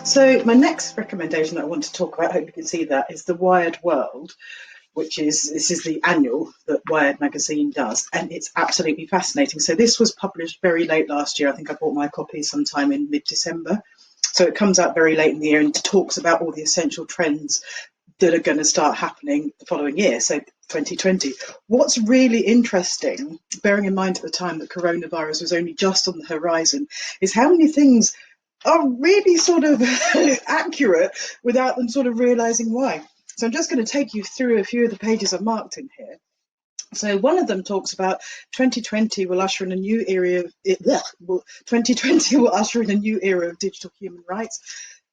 So my next recommendation that I want to talk about, I hope you can see that, is the Wired World, which is this is the annual that Wired magazine does, and it's absolutely fascinating. So this was published very late last year. I think I bought my copy sometime in mid-December. So it comes out very late in the year and talks about all the essential trends that are going to start happening the following year, so 2020. What's really interesting, bearing in mind at the time that coronavirus was only just on the horizon, is how many things are really sort of accurate without them sort of realizing why. So I'm just going to take you through a few of the pages I've marked in here. So one of them talks about 2020 will usher in a new era of 2020 will usher in a new era of digital human rights.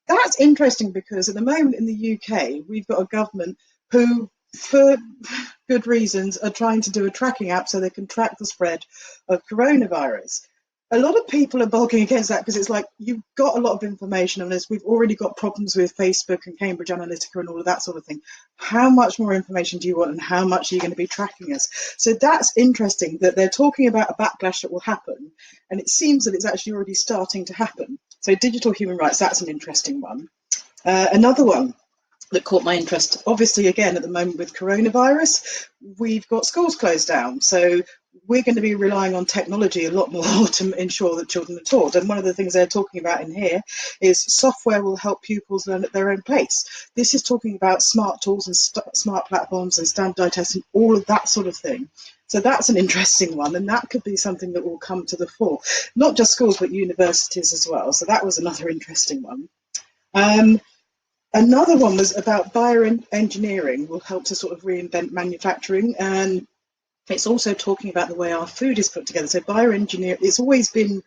That's interesting because at the moment in the UK, we've got a government who, for good reasons, are trying to do a tracking app so they can track the spread of coronavirus. A lot of people are bulking against that because it's like you've got a lot of information on this. We've already got problems with Facebook and Cambridge Analytica and all of that sort of thing. How much more information do you want and how much are you going to be tracking us? So that's interesting that they're talking about a backlash that will happen. And it seems that it's actually already starting to happen. So digital human rights, that's an interesting one. Another one that caught my interest, obviously, again, at the moment with coronavirus, we've got schools closed down. So we're going to be relying on technology a lot more to ensure that children are taught. And one of the things they're talking about in here is software will help pupils learn at their own pace. This is talking about smart tools and smart platforms and standardized testing, all of that sort of thing. So that's an interesting one, and that could be something that will come to the fore. Not just schools, but universities as well. So that was another interesting one. Another one was about bioengineering will help to sort of reinvent manufacturing, and it's also talking about the way our food is put together. So bioengineering, it's always been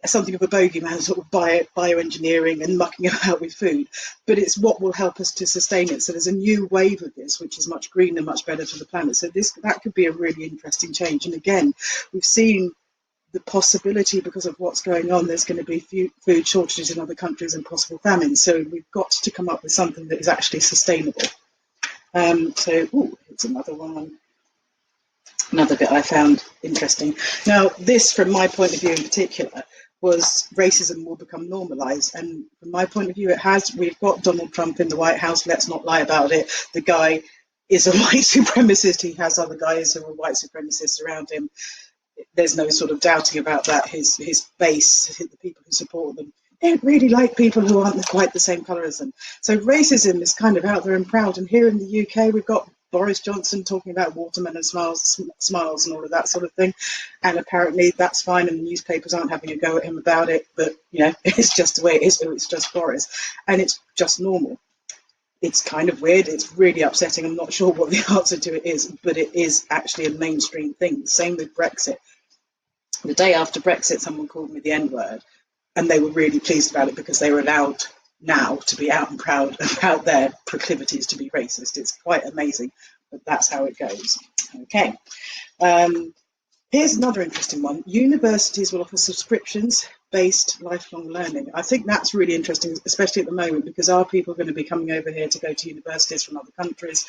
something of a bogeyman, sort of bioengineering and mucking about with food, but it's what will help us to sustain it. So there's a new wave of this, which is much greener, much better for the planet. So that could be a really interesting change. And again, we've seen the possibility because of what's going on, there's going to be food shortages in other countries and possible famine. So we've got to come up with something that is actually sustainable. It's another one. Another bit I found interesting. Now, this, from my point of view in particular, was racism will become normalised. And from my point of view, it has. We've got Donald Trump in the White House. Let's not lie about it. The guy is a white supremacist. He has other guys who are white supremacists around him. There's no sort of doubting about that. His base, the people who support them, don't really like people who aren't quite the same colour as them. So racism is kind of out there and proud. And here in the UK, we've got Boris Johnson talking about watermelon smiles and all of that sort of thing. And apparently that's fine, and the newspapers aren't having a go at him about it. But, it's just the way it is. It's just Boris. And it's just normal. It's kind of weird. It's really upsetting. I'm not sure what the answer to it is, but it is actually a mainstream thing. Same with Brexit. The day after Brexit, someone called me the N-word, and they were really pleased about it because they were allowed now to be out and proud about their proclivities to be racist. It's quite amazing, but that's how it goes. Okay. Here's another interesting one. Universities will offer subscriptions-based lifelong learning. I think that's really interesting, especially at the moment, because are people going to be coming over here to go to universities from other countries?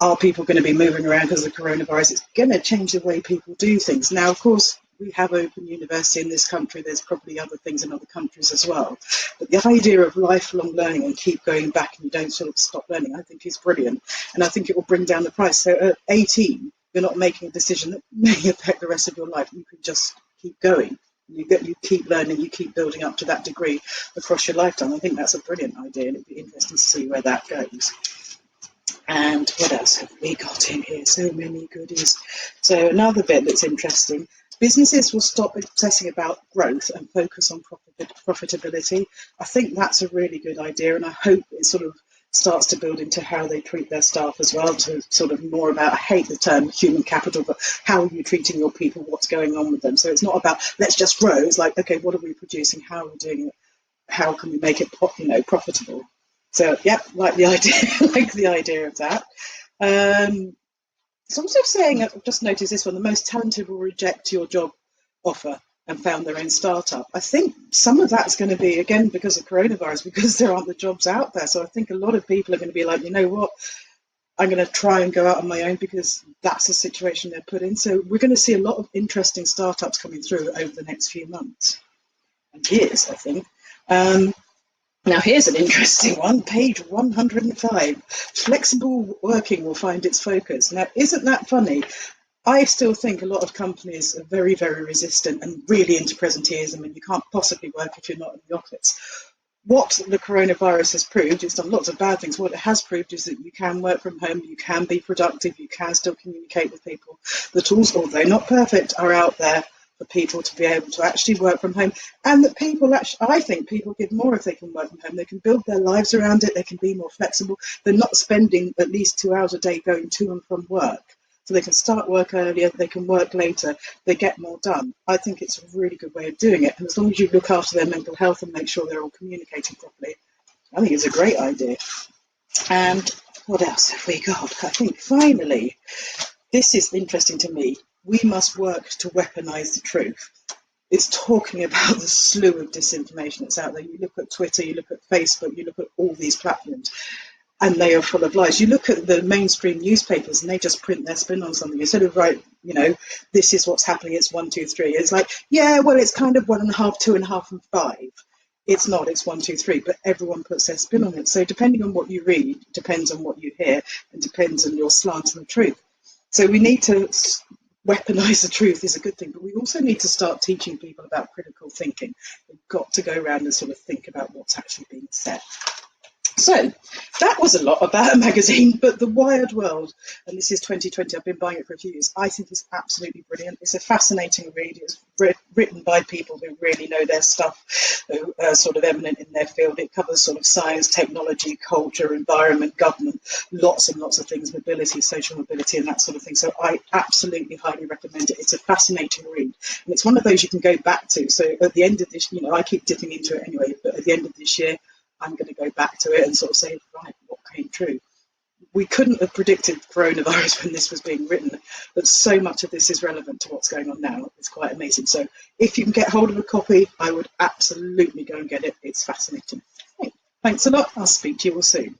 Are people going to be moving around because of coronavirus? It's going to change the way people do things. Now, of course, we have open university in this country. There's probably other things in other countries as well. But the idea of lifelong learning and keep going back and you don't sort of stop learning, I think is brilliant. And I think it will bring down the price. So at 18, you're not making a decision that may affect the rest of your life. You can just keep going. You keep learning, you keep building up to that degree across your lifetime. I think that's a brilliant idea, and it'd be interesting to see where that goes. And what else have we got in here? So many goodies. So another bit that's interesting. Businesses will stop obsessing about growth and focus on profitability. I think that's a really good idea, and I hope it sort of starts to build into how they treat their staff as well, to sort of more about, I hate the term human capital, but how are you treating your people, what's going on with them? So it's not about let's just grow. It's like, okay, what are we producing? How are we doing it? How can we make it profitable? So yeah, like the idea of that. It's also saying, I've just noticed this one, the most talented will reject your job offer and found their own startup. I think some of that's going to be, again, because of coronavirus, because there aren't the jobs out there. So I think a lot of people are going to be like, you know what, I'm going to try and go out on my own because that's the situation they're put in. So we're going to see a lot of interesting startups coming through over the next few months and years, I think. Now, here's an interesting one, page 105. Flexible working will find its focus. Now, isn't that funny? I still think a lot of companies are very, very resistant and really into presenteeism, and you can't possibly work if you're not in the office. What the coronavirus has proved, it's done lots of bad things. What it has proved is that you can work from home, you can be productive, you can still communicate with people. The tools, although not perfect, are out there for people to be able to actually work from home. And that people actually, I think people give more if they can work from home. They can build their lives around it, they can be more flexible. They're not spending at least 2 hours a day going to and from work. So they can start work earlier, they can work later, they get more done. I think it's a really good way of doing it. And as long as you look after their mental health and make sure they're all communicating properly, I think it's a great idea. And what else have we got? I think finally, this is interesting to me. We must work to weaponize the truth. It's talking about the slew of disinformation that's out there. You look at Twitter, you look at Facebook, you look at all these platforms, and they are full of lies. You look at the mainstream newspapers and they just print their spin on something. Instead of write, this is what's happening, it's 1, 2, 3. It's like, yeah, well, it's kind of 1.5, 2.5, and 5. It's not, it's 1, 2, 3, but everyone puts their spin on it. So depending on what you read, depends on what you hear, and depends on your slant on the truth. So we need to weaponize the truth is a good thing, but we also need to start teaching people about critical thinking. We've got to go around and sort of think about what's actually being said. So that was a lot about a magazine, but The Wired World, and this is 2020, I've been buying it for a few years, I think it's absolutely brilliant. It's a fascinating read. It's written by people who really know their stuff, who are sort of eminent in their field. It covers sort of science, technology, culture, environment, government, lots and lots of things, mobility, social mobility, and that sort of thing. So I absolutely highly recommend it. It's a fascinating read, and it's one of those you can go back to. So at the end of this, I keep dipping into it anyway, but at the end of this year, I'm going to go back to it and sort of say, right, what came true? We couldn't have predicted coronavirus when this was being written, but so much of this is relevant to what's going on now. It's quite amazing. So if you can get hold of a copy, I would absolutely go and get it. It's fascinating. Thanks a lot. I'll speak to you all soon.